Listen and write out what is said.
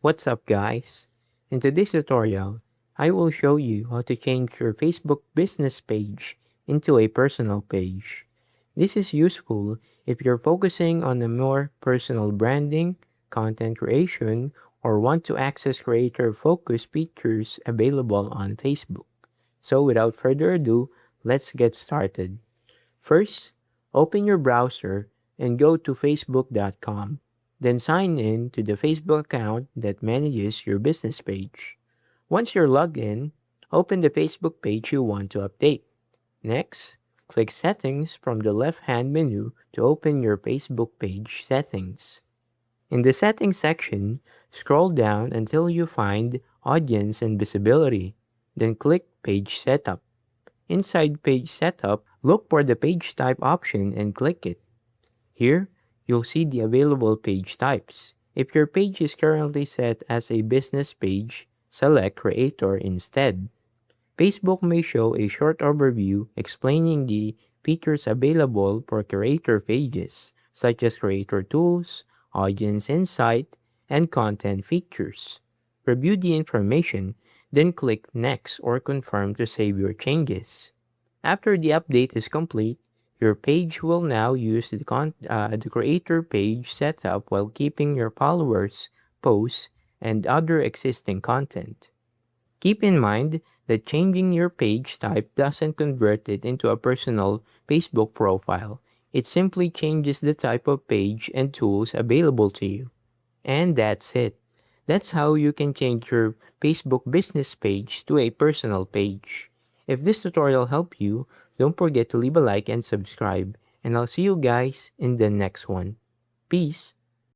What's up guys? In today's tutorial, I will show you how to change your Facebook business page into a personal page. This is useful if you're focusing on a more personal branding, content creation, or want to access creator-focused features available on Facebook. So without further ado, let's get started. First, open your browser and go to facebook.com. Then sign in to the Facebook account that manages your business page. Once you're logged in, open the Facebook page you want to update. Next, click Settings from the left-hand menu to open your Facebook page settings. In the Settings section, scroll down until you find Audience and Visibility. Then click Page Setup. Inside Page Setup, look for the Page Type option and click it. Here, you'll see the available page types. If your page is currently set as a business page, select Creator instead. Facebook may show a short overview explaining the features available for creator pages, such as creator tools, audience insight, and content features. Review the information, then click Next or Confirm to save your changes. After the update is complete, your page will now use the creator page setup while keeping your followers, posts, and other existing content. Keep in mind that changing your page type doesn't convert it into a personal Facebook profile. It simply changes the type of page and tools available to you. And that's it. That's how you can change your Facebook business page to a personal page. If this tutorial helped you, don't forget to leave a like and subscribe. And I'll see you guys in the next one. Peace.